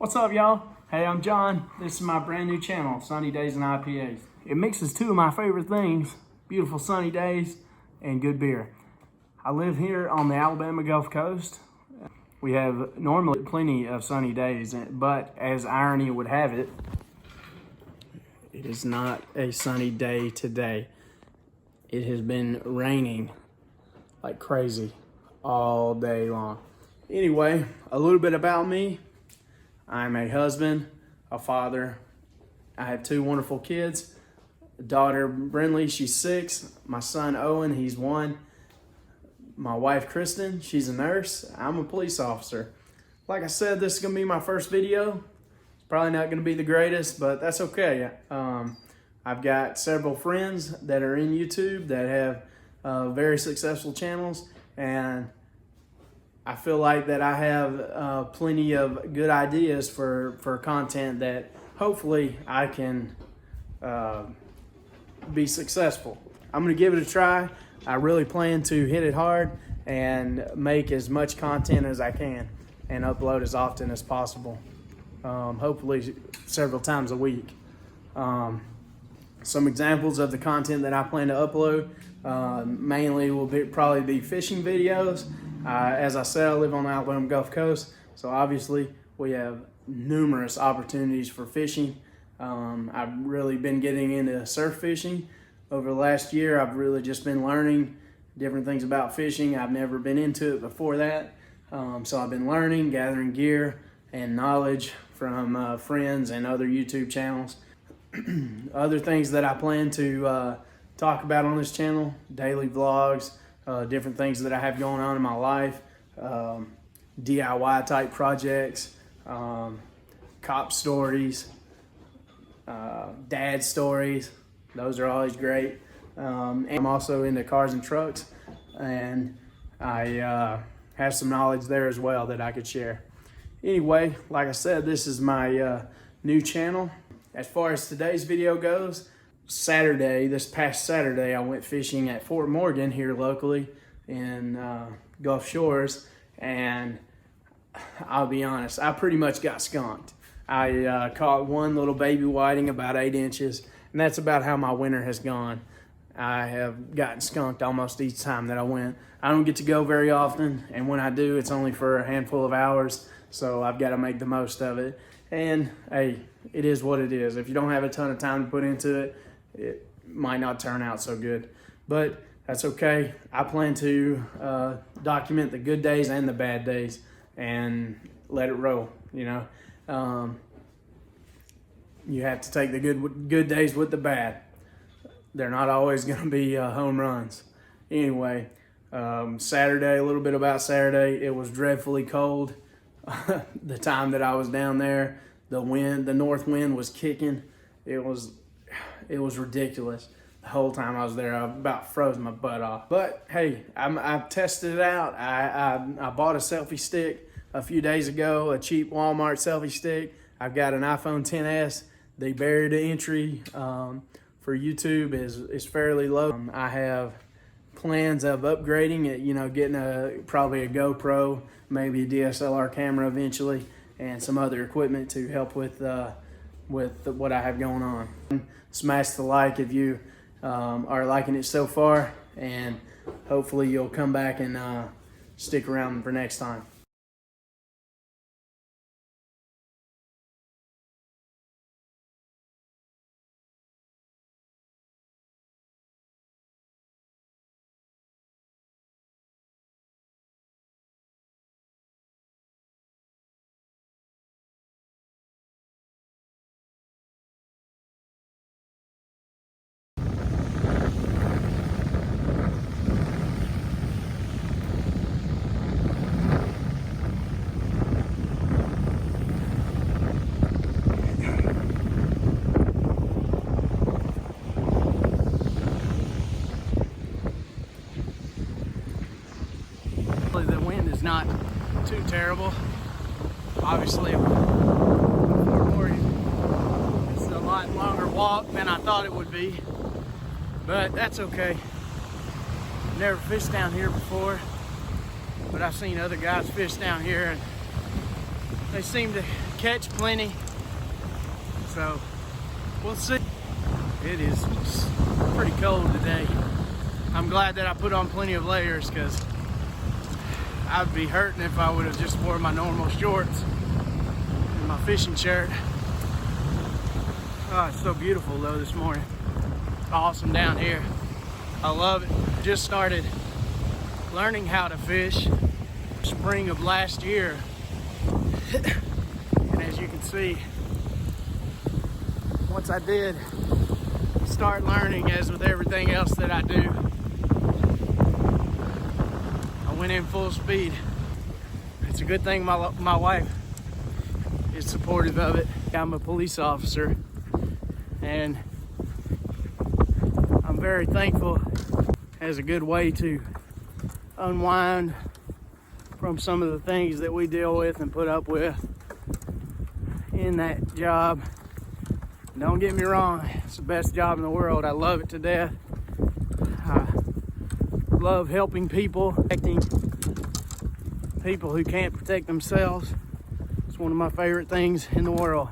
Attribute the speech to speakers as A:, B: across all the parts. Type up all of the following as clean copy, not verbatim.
A: What's up, y'all? Hey, I'm John. This is my brand new channel, Sunny Days and IPAs. It mixes two of my favorite things, beautiful sunny days and good beer. I live here on the Alabama Gulf Coast. We have normally plenty of sunny days, but as irony would have it, it is not a sunny day today. It has been raining like crazy all day long. Anyway, a little bit about me. I'm a husband, a father. I have two wonderful kids. Daughter Brinley, she's 6. My son Owen, he's 1. My wife Kristen, she's a nurse. I'm a police officer. Like I said, this is gonna be my first video. It's probably not gonna be the greatest, but that's okay. I've got several friends that are in YouTube that have very successful channels, and I feel like that I have plenty of good ideas for content that hopefully I can be successful. I'm gonna give it a try. I really plan to hit it hard and make as much content as I can and upload as often as possible. Hopefully several times a week. Some examples of the content that I plan to upload mainly will probably be fishing videos. As I said, I live on the Alabama Gulf Coast, so obviously we have numerous opportunities for fishing. I've really been getting into surf fishing over the last year. I've really just been learning different things about fishing. I've never been into it before that, so I've been learning, gathering gear and knowledge from friends and other YouTube channels. Other things that I plan to talk about on this channel, daily vlogs, different things that I have going on in my life, DIY type projects, cop stories, dad stories. Those are always great. And I'm also into cars and trucks, and I have some knowledge there as well that I could share. Anyway, like I said, this is my new channel. As far as today's video goes, this past Saturday, I went fishing at Fort Morgan here locally in Gulf Shores, and I'll be honest, I pretty much got skunked. I caught one little baby whiting about 8 inches, and that's about how my winter has gone. I have gotten skunked almost each time that I went. I don't get to go very often, and when I do, it's only for a handful of hours, so I've got to make the most of it. And hey, it is what it is. If you don't have a ton of time to put into it, it might not turn out so good, but that's okay. I plan to document the good days and the bad days and let it roll, you know. You have to take the good days with the bad. They're not always gonna be home runs. Anyway, Saturday, a little bit about Saturday, it was dreadfully cold. The time that I was down there, the north wind was kicking. It was ridiculous. The whole time I was there, I about froze my butt off. But hey, I've tested it out. I bought a selfie stick a few days ago, a cheap Walmart selfie stick. I've got an iPhone XS. The barrier to entry for YouTube is fairly low. I have plans of upgrading it, you know, getting probably a GoPro, maybe a DSLR camera eventually, and some other equipment to help with what I have going on. Smash the like if you are liking it so far, and hopefully you'll come back and stick around for next time. The wind is not too terrible. Obviously, Fort Morgan, it's a lot longer walk than I thought it would be, but that's okay. Never fished down here before, but I've seen other guys fish down here, and they seem to catch plenty. So we'll see. It is pretty cold today. I'm glad that I put on plenty of layers because I'd be hurting if I would have just wore my normal shorts and my fishing shirt. Oh, it's so beautiful though this morning. Awesome down here. I love it. Just started learning how to fish spring of last year. And as you can see, once I did start learning, as with everything else that I do, I went in full speed. It's a good thing my wife is supportive of it. I'm a police officer, and I'm very thankful as a good way to unwind from some of the things that we deal with and put up with in that job. Don't get me wrong, it's the best job in the world. I love it to death. I love helping people, protecting people who can't protect themselves. It's one of my favorite things in the world.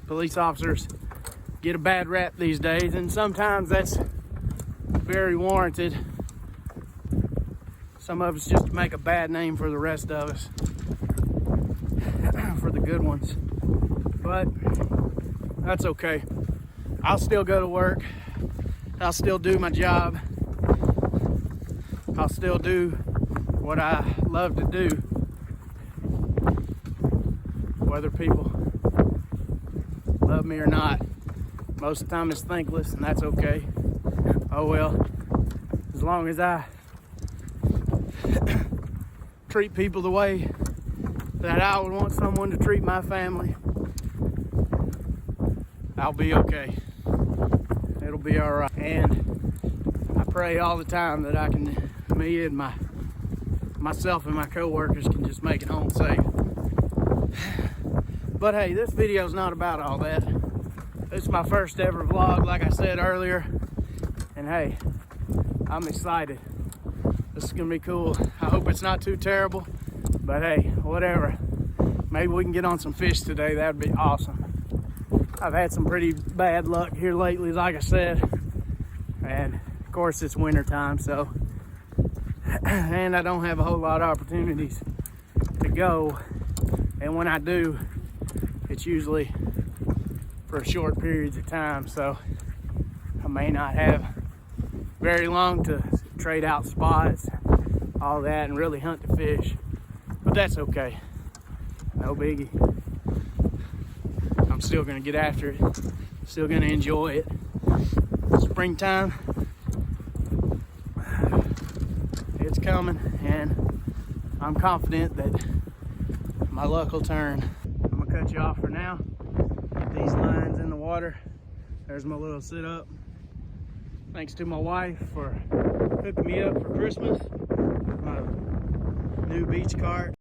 A: Police officers get a bad rap these days, and sometimes that's very warranted. Some of us just make a bad name for the rest of us, for the good ones. But that's okay. I'll still go to work. I'll still do my job. I'll still do what I love to do, whether people love me or not. Most of the time it's thankless, and that's okay. Oh well, as long as I treat people the way that I would want someone to treat my family, I'll be okay. It'll be all right. And I pray all the time that me and myself and my co-workers can just make it home safe. But hey, this video is not about all that. It's my first ever vlog, like I said earlier. And hey, I'm excited. This is gonna be cool. I hope it's not too terrible, but hey, whatever. Maybe we can get on some fish today. That'd be awesome. I've had some pretty bad luck here lately, like I said. And of course it's winter time, so, and I don't have a whole lot of opportunities to go. And when I do, it's usually for short periods of time, so I may not have very long to trade out spots, all that, and really hunt the fish. But that's okay. No biggie. I'm still gonna get after it. Still gonna enjoy it. Springtime, it's coming, and I'm confident that my luck will turn. I'm gonna cut you off for now. Get these lines in the water. There's my little sit up. Thanks to my wife for hooking me up for Christmas. My new beach cart.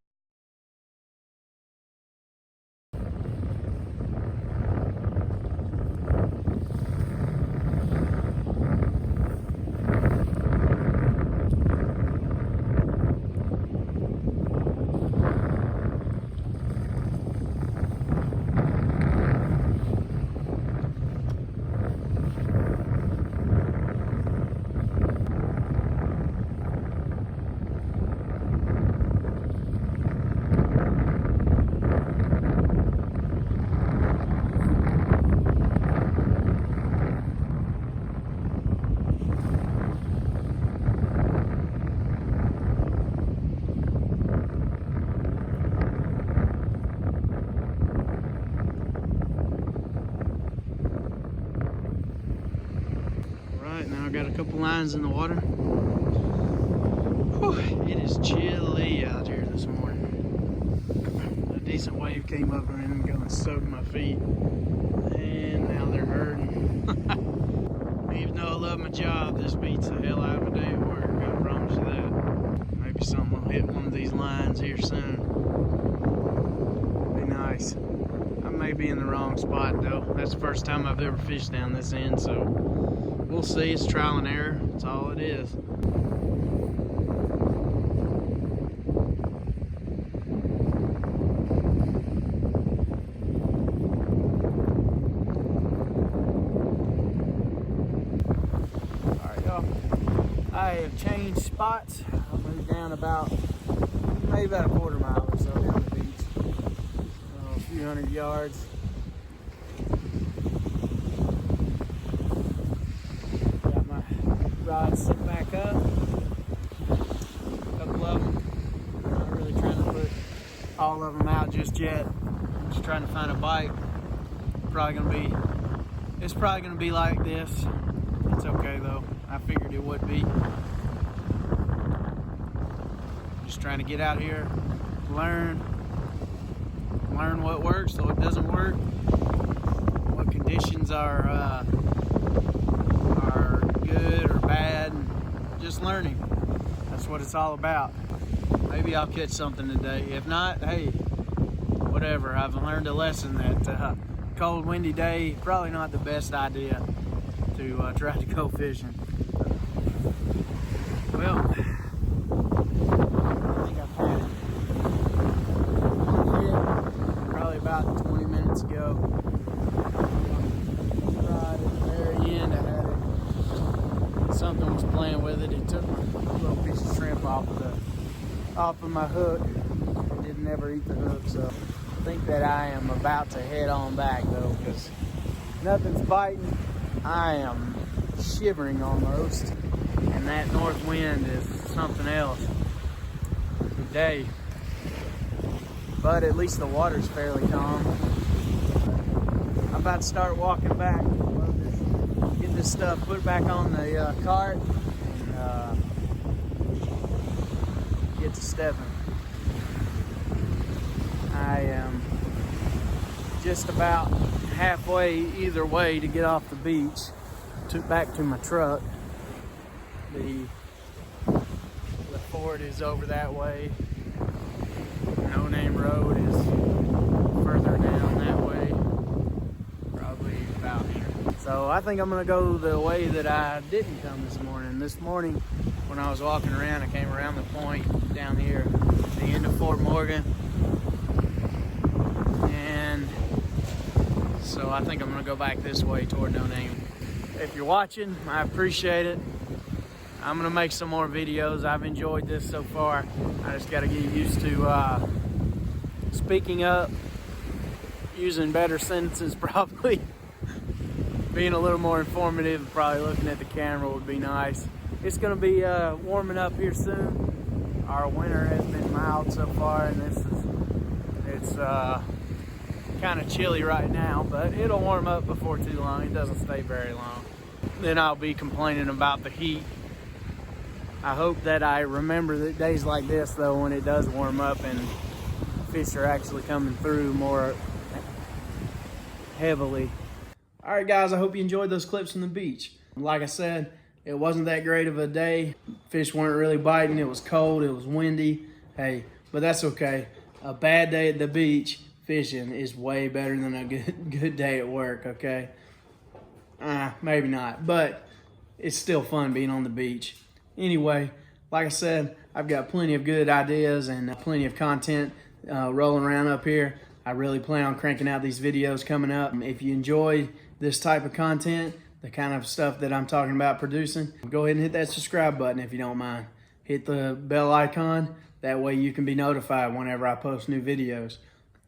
A: Now I got a couple lines in the water. Whew, it is chilly out here this morning. A decent wave came up and gonna soak my feet, and now they're hurting. Even though I love my job, this beats the hell out of a day at work, I promise you that. Maybe something will hit one of these lines here soon. Be nice. I may be in the wrong spot though. That's the first time I've ever fished down this end, so we'll see. It's trial and error. That's all it is. change spots. I'll move down maybe about a quarter mile or so down the beach. A few hundred yards. Got my rods set back up. A couple of them. I'm not really trying to put all of them out just yet. I'm just trying to find a bite. It's probably gonna be like this. It's okay though. I figured it would be. Just trying to get out here, learn what works, so it doesn't work, what conditions are good or bad, and just learning. That's what it's all about. Maybe I'll catch something today. If not, hey, whatever. I've learned a lesson that cold, windy day, probably not the best idea to try to go fishing. Well, I think I've had it. Probably about 20 minutes ago. Right at the very end, I had it. Something was playing with it. It took my little piece of shrimp off of my hook. It didn't ever eat the hook, so I think that I am about to head on back though, because nothing's biting. I am shivering almost, and that north wind is something else today. But at least the water's fairly calm. I'm about to start walking back. Get this stuff put back on the cart and get to stepping. I am just about halfway either way to get off the beach back to my truck. The fort is over that way. No Name Road is further down that way, probably about here. So I think I'm gonna go the way that I didn't come this morning. This morning when I was walking around, I came around the point down here, the end of Fort Morgan. And so I think I'm gonna go back this way toward No Name. If you're watching, I appreciate it. I'm gonna make some more videos. I've enjoyed this so far. I just gotta get used to speaking up, using better sentences probably. Being a little more informative, probably looking at the camera would be nice. It's gonna be warming up here soon. Our winter has been mild so far, and it's kind of chilly right now, but it'll warm up before too long. It doesn't stay very long. Then I'll be complaining about the heat. I hope that I remember that days like this though, when it does warm up and fish are actually coming through more heavily. All right guys, I hope you enjoyed those clips from the beach. Like I said, it wasn't that great of a day. Fish weren't really biting. It was cold, it was windy. Hey, but that's okay. A bad day at the beach fishing is way better than a good day at work, okay? Maybe not, but it's still fun being on the beach. Anyway, like I said, I've got plenty of good ideas and plenty of content rolling around up here. I really plan on cranking out these videos coming up. If you enjoy this type of content, the kind of stuff that I'm talking about producing, go ahead and hit that subscribe button if you don't mind. Hit the bell icon. That way you can be notified whenever I post new videos.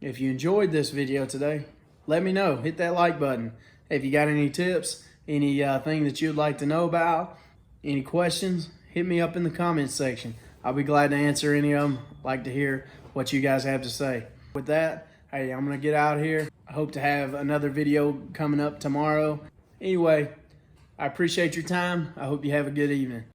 A: If you enjoyed this video today, let me know. Hit that like button. If you got any tips, anything that you'd like to know about, any questions, hit me up in the comments section. I'll be glad to answer any of them. I'd like to hear what you guys have to say. With that, hey, I'm gonna get out of here. I hope to have another video coming up tomorrow. Anyway, I appreciate your time. I hope you have a good evening.